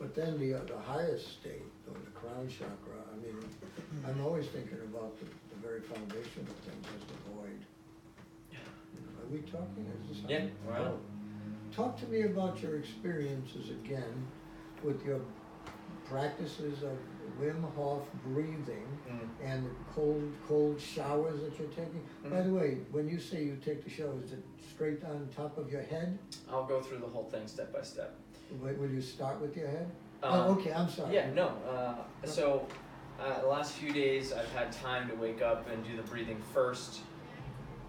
But then the highest state, or the crown chakra, I mean, I'm always thinking about the very foundation of things as the void. Are we talking? Is this Yeah, right. Oh. Talk to me about your experiences again with your practices of Wim Hof breathing and the cold showers that you're taking. By the way, when you say you take the shower, is it straight on top of your head? I'll go through the whole thing step by step. Will you start with your head? Okay, I'm sorry. Yeah, no. So the last few days I've had time to wake up and do the breathing first.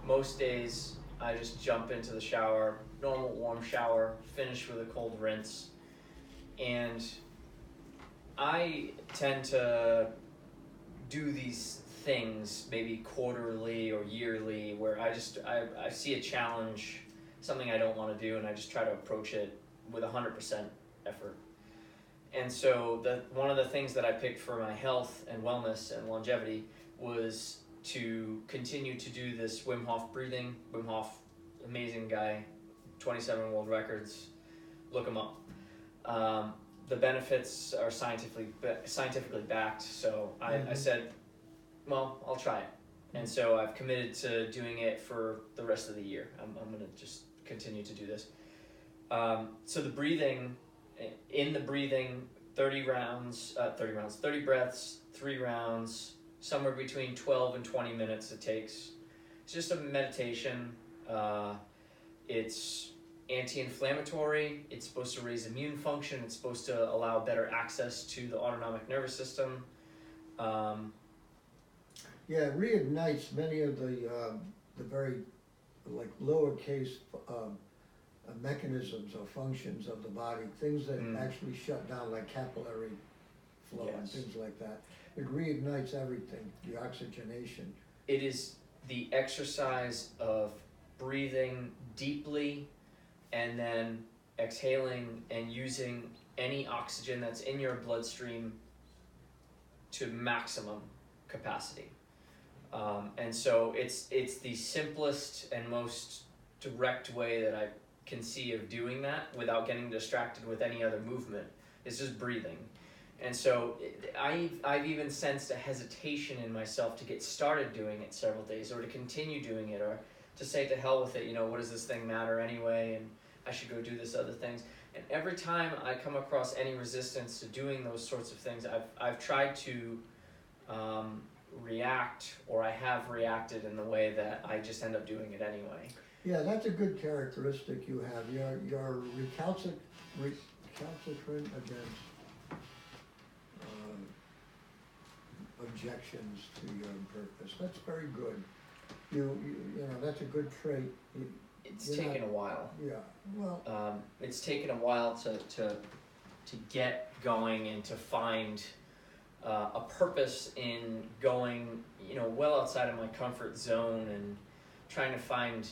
Most days I just jump into the shower, normal warm shower, finish with a cold rinse. And I tend to do these things maybe quarterly or yearly where I see a challenge, something I don't want to do, and I just try to approach it with 100% effort. And so one of the things that I picked for my health and wellness and longevity was to continue to do this Wim Hof breathing. Wim Hof, amazing guy, 27 world records, look him up. The benefits are scientifically backed, so I said, well, I'll try it. And so I've committed to doing it for the rest of the year. I'm going to just continue to do this. So the breathing, 30 breaths, 3 rounds, somewhere between 12 and 20 minutes it takes. It's just a meditation. It's anti-inflammatory. It's supposed to raise immune function. It's supposed to allow better access to the autonomic nervous system. Yeah, it reignites many of the very lowercase mechanisms or functions of the body, things that actually shut down, like capillary flow and things like that. It reignites everything, the oxygenation. It is the exercise of breathing deeply and then exhaling and using any oxygen that's in your bloodstream to maximum capacity. And so it's the simplest and most direct way that I can see of doing that without getting distracted with any other movement. It's just breathing. And so I've even sensed a hesitation in myself to get started doing it several days, or to continue doing it, or to say to hell with it, what does this thing matter anyway, and I should go do this other things. And every time I come across any resistance to doing those sorts of things, I've tried to react, or I have reacted in the way that I just end up doing it anyway. Yeah, that's a good characteristic you have. You're recalcitrant against objections to your purpose. That's very good. You know that's a good trait. It's taken a while. Yeah, well. It's taken a while to get going and to find a purpose in going, well outside of my comfort zone and trying to find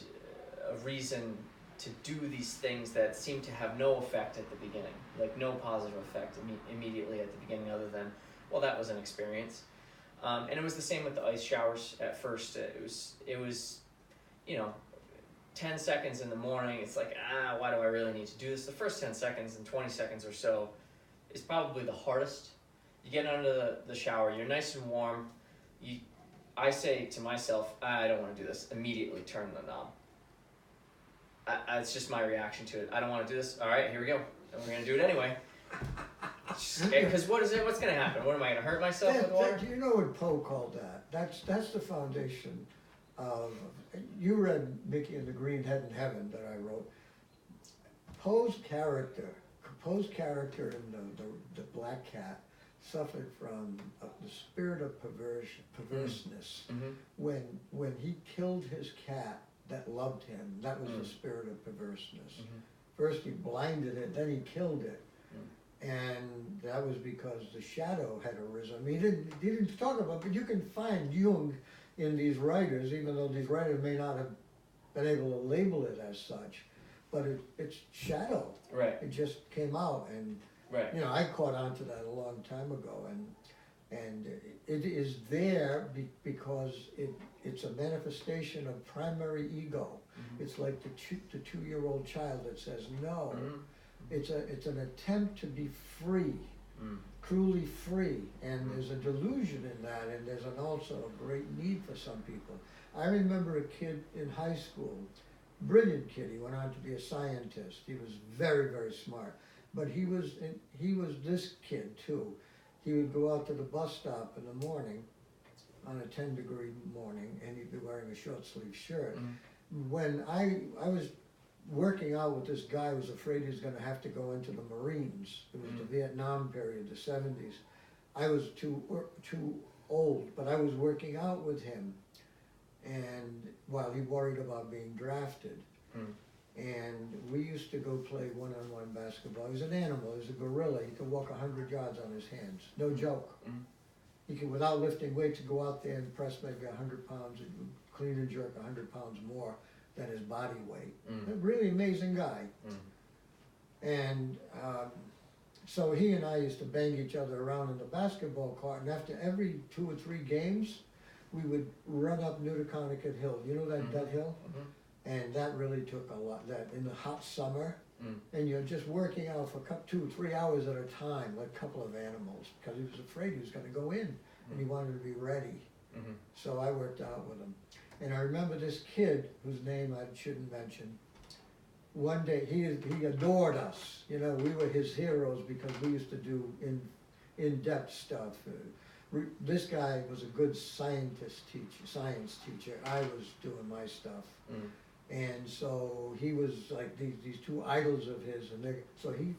a reason to do these things that seem to have no effect at the beginning, like no positive effect immediately at the beginning, other than, well, that was an experience. And it was the same with the ice showers at first. It was 10 seconds in the morning. It's like, why do I really need to do this? The first 10 seconds and 20 seconds or so is probably the hardest. You get under the shower, you're nice and warm. I say to myself, I don't want to do this. Immediately turn the knob. It's just my reaction to it. I don't want to do this. All right, here we go. And we're going to do it anyway. Because what's going to happen? What am I going to hurt myself with water? Do you know what Poe called that? That's the foundation of. You read Mickey and the Green Head in Heaven that I wrote. Poe's character in the Black Cat suffered from the spirit of perverseness. When he killed his cat that loved him, that was the spirit of perverseness. First he blinded it, then he killed it. And that was because the shadow had arisen. He didn't talk about it, but you can find Jung in these writers, even though these writers may not have been able to label it as such. But it's shadow. Right. It just came out, and right. I caught on to that a long time ago, and it is there because it's a manifestation of primary ego. It's like the 2-year-old child that says no. it's an attempt to be free, Mm. truly free, and there's a delusion in that, and there's also a great need for some people. I remember a kid in high school, brilliant kid, he went on to be a scientist, he was very, very smart, but he was this kid too. He would go out to the bus stop in the morning, on a 10-degree morning, and he'd be wearing a short sleeve shirt. Mm. When I was working out with this guy who was afraid he was gonna have to go into the Marines, it was the Vietnam period, the 70s. I was too old, but I was working out with him, and while he worried about being drafted. Mm. And we used to go play one-on-one basketball. He was an animal, he was a gorilla, he could walk 100 yards on his hands, no joke. Mm. He could, without lifting weights, go out there and press maybe 100 pounds, and clean and jerk 100 pounds more than his body weight. Mm. A really amazing guy. Mm. And so he and I used to bang each other around in the basketball court, and after every 2 or 3 games, we would run up Newtaconicut Hill. You know that hill? Mhm. And that really took a lot, that in the hot summer, Mm. and you're just working out for 2 or 3 hours at a time, like a couple of animals, because he was afraid he was gonna go in, and he wanted to be ready. Mhm. So I worked out with him. And I remember this kid, whose name I shouldn't mention, one day, he adored us, you know, we were his heroes because we used to do in-depth stuff. This guy was a good science teacher, I was doing my stuff. Mm. And so he was like these 2 idols of his, and so he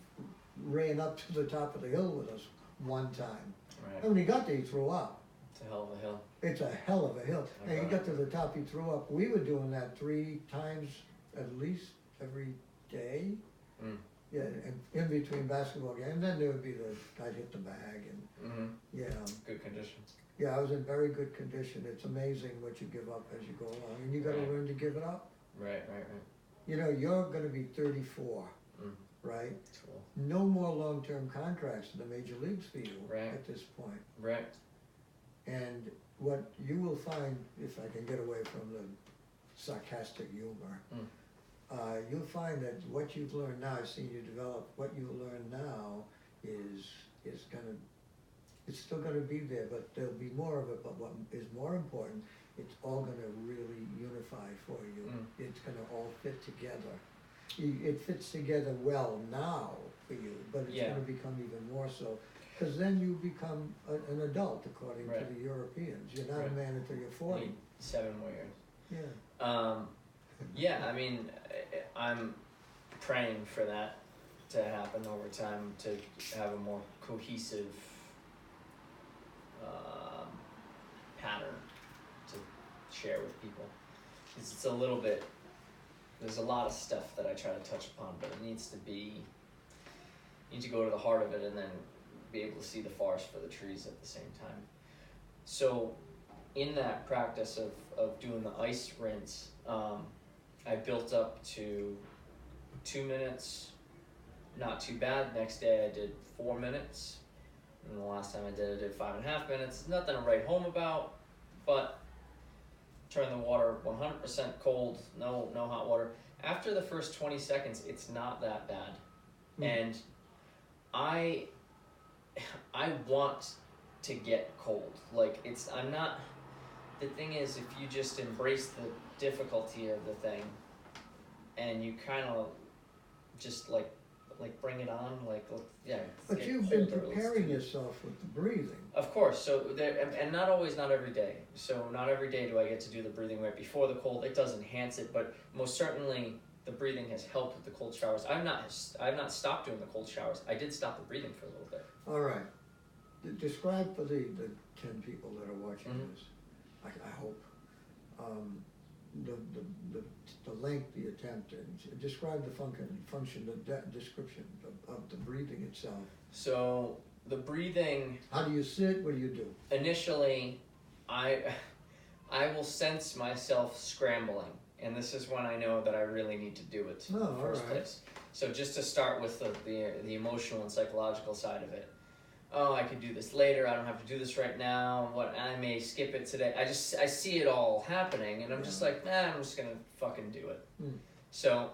ran up to the top of the hill with us one time. Right. And when he got there, he threw up. It's a hell of a hill. It's a hell of a hill. I And he bet. got to the top, he threw up. We were doing that 3 times at least every day. Mm. Yeah, and in between basketball games, and then there would be I'd hit the bag, and Mm-hmm. yeah, Good conditions. yeah, I was in very good condition. It's amazing what you give up as you go along, and you gotta Right. learn to give it up. Right. You know, you're gonna be 34, Mm. right? Cool. No more long-term contracts in the major leagues for you Right. at this point. Right. And what you will find, if I can get away from the sarcastic humor, you'll find that what you've learned now, I've seen you develop, what you learn now is gonna, it's still gonna be there, but there'll be more of it, but what is more important, it's all gonna really unify for you. Mm. It's gonna all fit together. It fits together well now for you, but it's Yeah. gonna become even more so. Cause then you become an adult according to Right. the Europeans. You're not a Right. man until you're 40. Need 7 more years. Yeah. Yeah, I mean, I'm praying for that to happen over time, to have a more cohesive pattern to share with people. It's a little bit, there's a lot of stuff that I try to touch upon, but it needs to be, you need to go to the heart of it and then be able to see the forest for the trees at the same time. So in that practice of doing the ice rinse, I built up to 2 minutes, not too bad. Next day I did 4 minutes, and the last time I did 5.5 minutes. Nothing to write home about, but turn the water 100% cold, no hot water. After the first 20 seconds, it's not that bad, and I want to get cold. Like I'm not. The thing is, if you just embrace the difficulty of the thing, and you kind of just like bring it on, yeah. But you've been preparing yourself with the breathing. Of course, so there, and not every day. So not every day do I get to do the breathing right before the cold. It does enhance it, but most certainly the breathing has helped with the cold showers. I've not stopped doing the cold showers. I did stop the breathing for a little bit. All right. Describe for the 10 people that are watching this, I hope, the length, the attempt, and describe the function, the description of the breathing itself. So the breathing. How do you sit? What do you do? Initially, I will sense myself scrambling, and this is when I know that I really need to do it in the first place. So just to start with the emotional and psychological side of it. Oh, I could do this later. I don't have to do this right now. I may skip it today. I see it all happening, and I'm just like, I'm just gonna fucking do it. So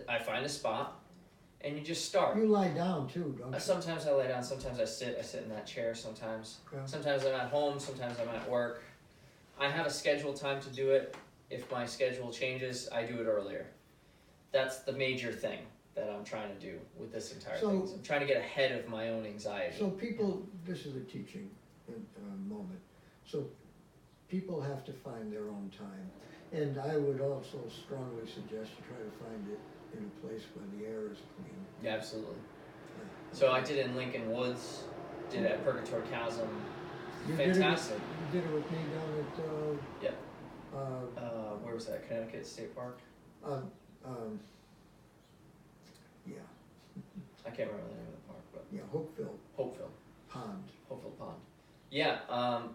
I find a spot, and you just start. You lie down too, don't you? Sometimes I lay down, sometimes I sit in that chair sometimes. Yeah. Sometimes I'm at home, sometimes I'm at work. I have a scheduled time to do it. If my schedule changes, I do it earlier. That's the major thing that I'm trying to do with this entire thing. I'm trying to get ahead of my own anxiety. So people, this is a teaching moment, so people have to find their own time. And I would also strongly suggest you try to find it in a place where the air is clean. Yeah, absolutely. Yeah. So I did it in Lincoln Woods, did it at Purgatory Chasm. You Fantastic. Did it with me down at, Yep. Where was that? Connecticut State Park? Yeah, I can't remember the name of the park, but yeah, Hopeville Hopeville Pond. Pond. Yeah,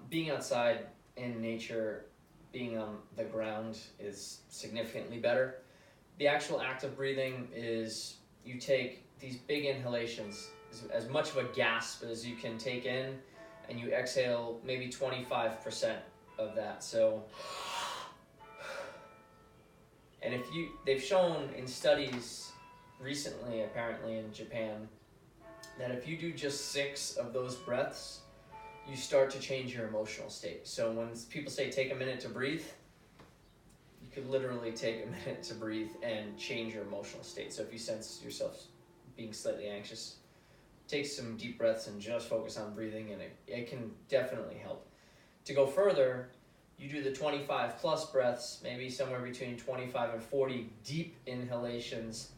being outside in nature, being on the ground is significantly better. The actual act of breathing is you take these big inhalations, as much of a gasp as you can take in, and you exhale maybe 25% of that. So, and they've shown in studies recently, apparently in Japan, that if you do just 6 of those breaths, you start to change your emotional state. So when people say take a minute to breathe, you could literally take a minute to breathe and change your emotional state. So if you sense yourself being slightly anxious, take some deep breaths and just focus on breathing, and it can definitely help. To go further, you do the 25 plus breaths, maybe somewhere between 25 and 40 deep inhalations,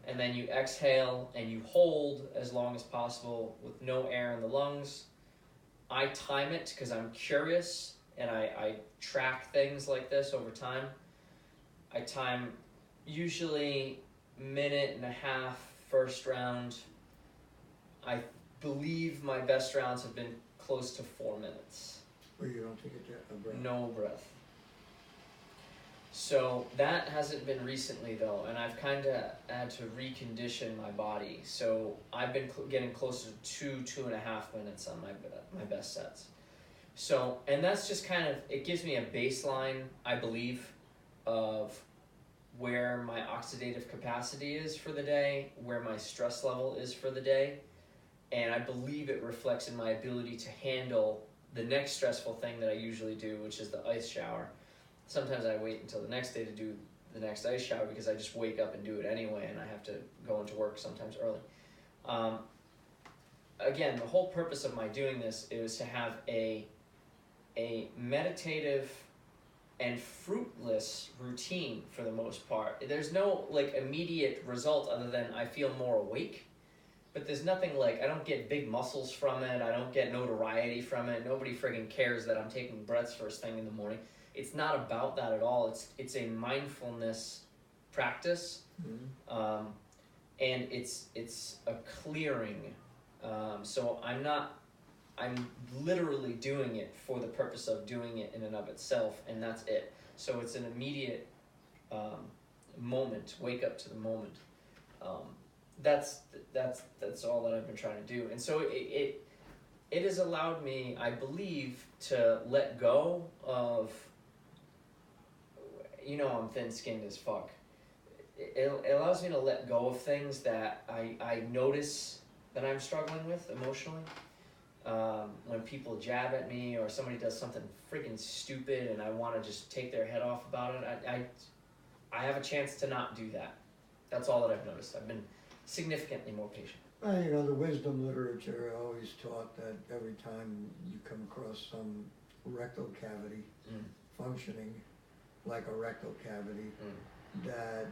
and then you exhale and you hold as long as possible with no air in the lungs. I time it because I'm curious, and I track things like this over time. I time usually minute and a half first round. I believe my best rounds have been close to 4 minutes. Where you don't take a breath? No breath. So that hasn't been recently though, and I've kind of had to recondition my body. So I've been getting closer to 2.5 minutes on my best sets. So, and that's just kind of, it gives me a baseline, I believe, of where my oxidative capacity is for the day, where my stress level is for the day, and I believe it reflects in my ability to handle the next stressful thing that I usually do, which is the ice shower. Sometimes I wait until the next day to do the next ice shower because I just wake up and do it anyway, and I have to go into work sometimes early. Again, the whole purpose of my doing this is to have a meditative and fruitless routine for the most part. There's no immediate result other than I feel more awake, but there's nothing I don't get big muscles from it, I don't get notoriety from it, nobody friggin' cares that I'm taking breaths first thing in the morning. It's not about that at all. It's a mindfulness practice, and it's a clearing. So I'm literally doing it for the purpose of doing it in and of itself, and that's it. So it's an immediate moment, wake up to the moment. That's all that I've been trying to do, and so it has allowed me, I believe, to let go of. I'm thin-skinned as fuck. It allows me to let go of things that I notice that I'm struggling with emotionally. When people jab at me or somebody does something freaking stupid and I want to just take their head off about it, I have a chance to not do that. That's all that I've noticed. I've been significantly more patient. Well, the wisdom literature always taught that every time you come across some rectal cavity functioning like a rectal cavity, that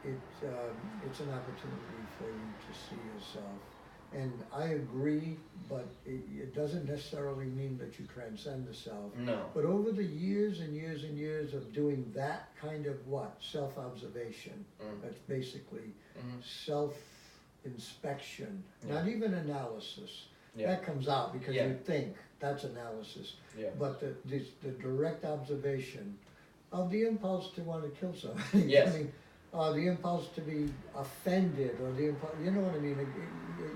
it's an opportunity for you to see yourself. And I agree, but it doesn't necessarily mean that you transcend the self. No. But over the years and years and years of doing that kind of self-observation, that's basically self-inspection, not even analysis. That comes out because you think, that's analysis. But the direct observation of the impulse to want to kill somebody. Yes. I mean, the impulse to be offended, or the impulse, you know what I mean?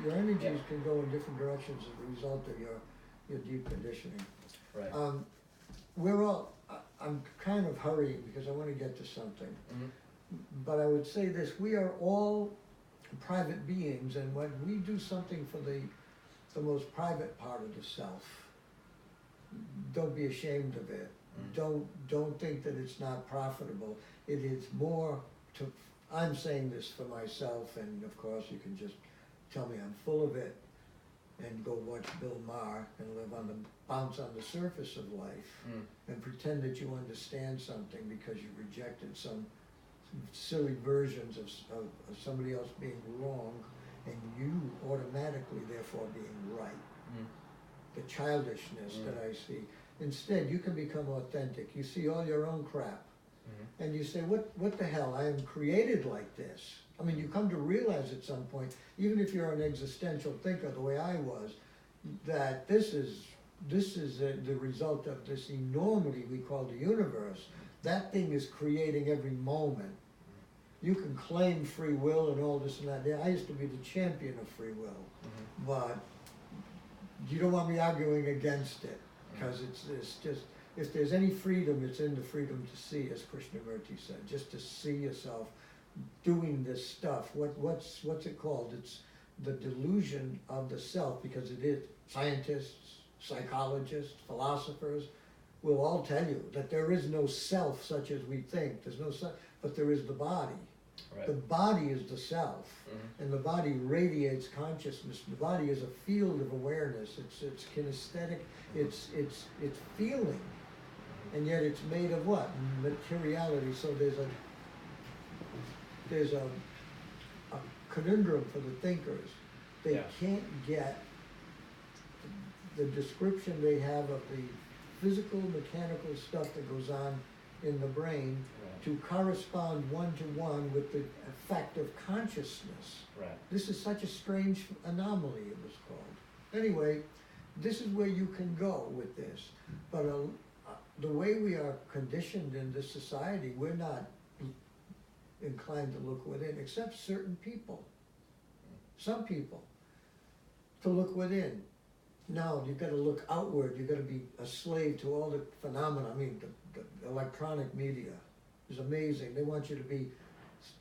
Your energies can go in different directions as a result of your deep conditioning. Right. I'm kind of hurrying because I want to get to something. But I would say this, we are all private beings, and when we do something for the most private part of the self, don't be ashamed of it. Don't think that it's not profitable. It is more to, I'm saying this for myself, and of course you can just tell me I'm full of it, and go watch Bill Maher and bounce on the surface of life, and pretend that you understand something because you rejected some silly versions of somebody else being wrong, and you automatically therefore being right. The childishness that I see. Instead, you can become authentic. You see all your own crap, and you say, what the hell, I am created like this. I mean, you come to realize at some point, even if you're an existential thinker the way I was, that this is the result of this enormity we call the universe. That thing is creating every moment. You can claim free will and all this and that. I used to be the champion of free will, but you don't want me arguing against it, because it's just, if there's any freedom, it's in the freedom to see, as Krishnamurti said, just to see yourself doing this stuff. What's it called? It's the delusion of the self, because it is. Scientists, psychologists, philosophers will all tell you that there is no self such as we think. There's no self, but there is the body. Right. The body is the self, and the body radiates consciousness. The body is a field of awareness. It's kinesthetic. It's feeling, and yet it's made of what? Materiality. So there's a conundrum for the thinkers. They can't get the description they have of the physical, mechanical stuff that goes on in the brain to correspond one-to-one with the effect of consciousness. Right. This is such a strange anomaly, it was called. Anyway, this is where you can go with this. But the way we are conditioned in this society, we're not inclined to look within, except certain people. Some people, to look within. No, you've got to look outward. You've got to be a slave to all the phenomena. I mean, the electronic media is amazing. They want you to be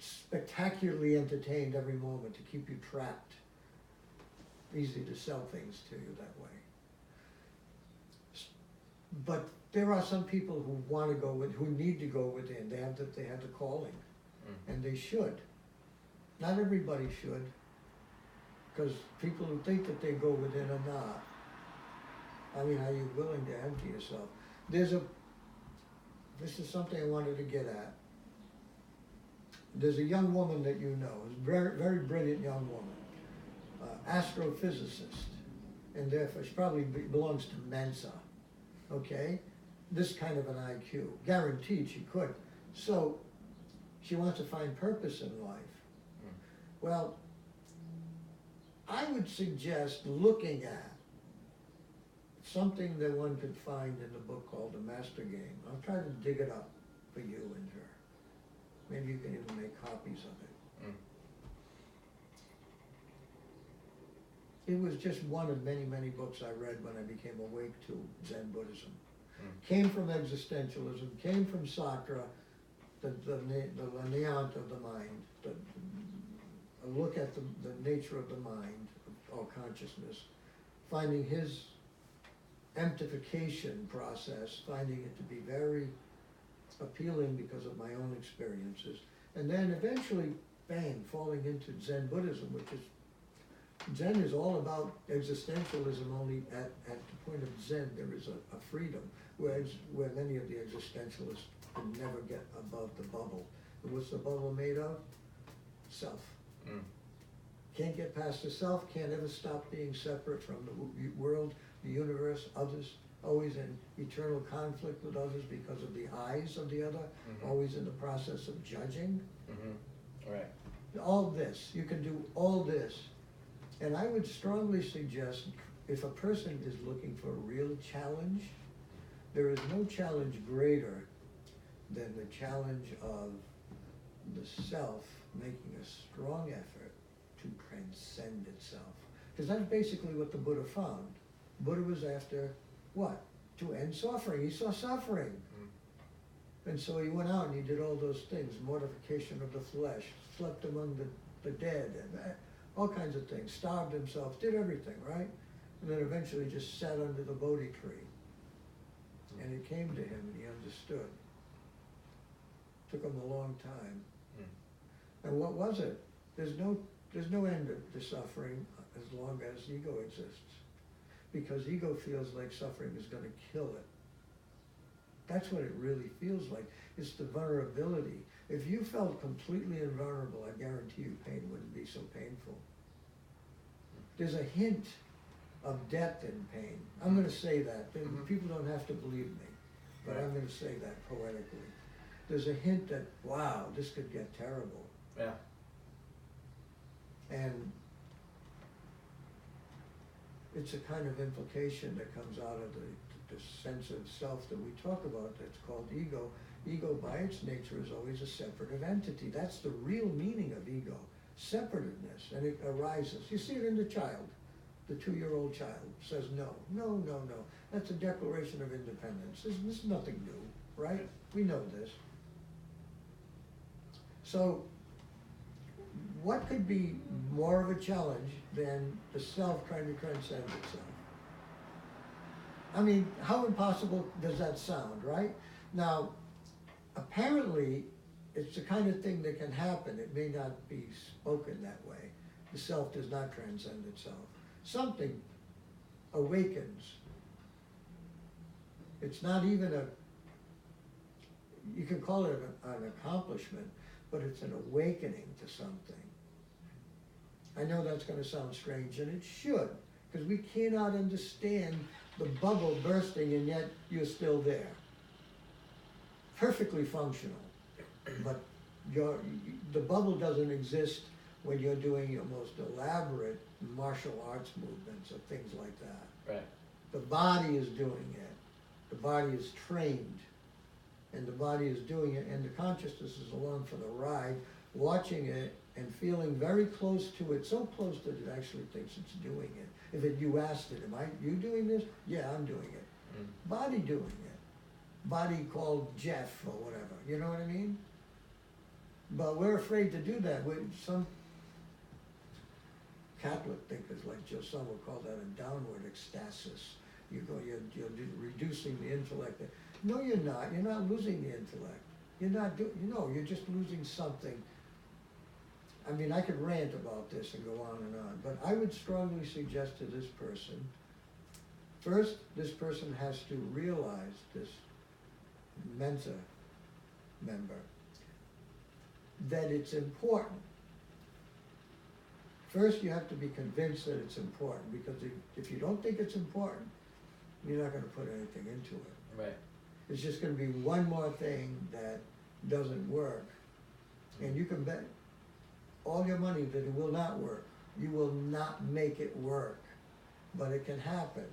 spectacularly entertained every moment to keep you trapped. Easy to sell things to you that way. But there are some people who want to go who need to go within. They have the calling, and they should. Not everybody should, because people who think that they go within are not. I mean, are you willing to empty yourself? This is something I wanted to get at. There's a young woman that you know, a very, very brilliant young woman, astrophysicist, and therefore she probably belongs to Mensa, okay? This kind of an IQ, guaranteed she could. So she wants to find purpose in life. Well, I would suggest looking at something that one could find in the book called The Master Game. I'll try to dig it up for you and her. Maybe you can even make copies of it. It was just one of many, many books I read when I became awake to Zen Buddhism. Came from existentialism, came from Sakra, the Nyanth of the mind, a look at the nature of the mind, or consciousness, finding his emptification process, finding it to be very appealing because of my own experiences, and then eventually, bang, falling into Zen Buddhism, which is, Zen is all about existentialism, only at the point of Zen there is a freedom, where many of the existentialists can never get above the bubble. And what's the bubble made of? Self. Can't get past the self, can't ever stop being separate from the world, the universe, others, always in eternal conflict with others because of the eyes of the other, always in the process of judging. Right. All this, you can do all this. And I would strongly suggest, if a person is looking for a real challenge, there is no challenge greater than the challenge of the self making a strong effort to transcend itself. Because that's basically what the Buddha found. Buddha was after what? To end suffering. He saw suffering. And so he went out and he did all those things, mortification of the flesh, slept among the the dead, and all kinds of things, starved himself, did everything, right? And then eventually just sat under the Bodhi tree. And it came to him and he understood. Took him a long time. And what was it? There's no end to suffering as long as ego exists. Because ego feels like suffering is gonna kill it. That's what it really feels like. It's the vulnerability. If you felt completely invulnerable, I guarantee you pain wouldn't be so painful. There's a hint of death in pain. I'm gonna say that. People don't have to believe me, but I'm gonna say that poetically. There's a hint that, wow, this could get terrible. Yeah. And it's a kind of implication that comes out of the sense of self that we talk about that's called ego. Ego by its nature is always a separative entity. That's the real meaning of ego, separativeness, and it arises. You see it in the child. The 2-year-old child says no, no, no, no. That's a declaration of independence. This is nothing new, right? We know this. So what could be more of a challenge than the self trying to transcend itself? I mean, how impossible does that sound, right? Now, apparently, it's the kind of thing that can happen. It may not be spoken that way. The self does not transcend itself. Something awakens. It's not even you can call it an accomplishment, but it's an awakening to something. I know that's going to sound strange, and it should, because we cannot understand the bubble bursting and yet you're still there. Perfectly functional, but the bubble doesn't exist when you're doing your most elaborate martial arts movements or things like that. Right. The body is doing it. The body is trained, and the body is doing it, and the consciousness is along for the ride, watching it and feeling very close to it, so close that it actually thinks it's doing it. If you asked it, you doing this? Yeah, I'm doing it. Body doing it. Body called Jeff or whatever, you know what I mean? But we're afraid to do that. Some Catholic thinkers like Joseph will call that a downward ecstasis. You're reducing the intellect. No, you're not. You're not losing the intellect. You're just losing something. I mean, I could rant about this and go on and on, but I would strongly suggest to this person, first, this person has to realize, this Mensa member, that it's important. First, you have to be convinced that it's important, because if you don't think it's important, you're not going to put anything into it. Right. It's just going to be one more thing that doesn't work, and you can bet all your money that it will not work. You will not make it work, but it can happen.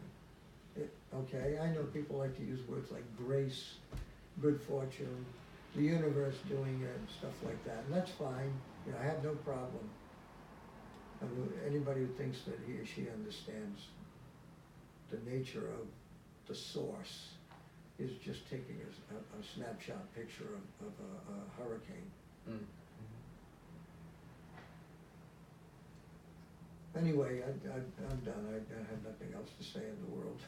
Okay, I know people like to use words like grace, good fortune, the universe doing it, stuff like that, and that's fine. I have no problem. I mean, anybody who thinks that he or she understands the nature of the source is just taking a snapshot picture of a hurricane. Anyway, I'm done. I have nothing else to say in the world.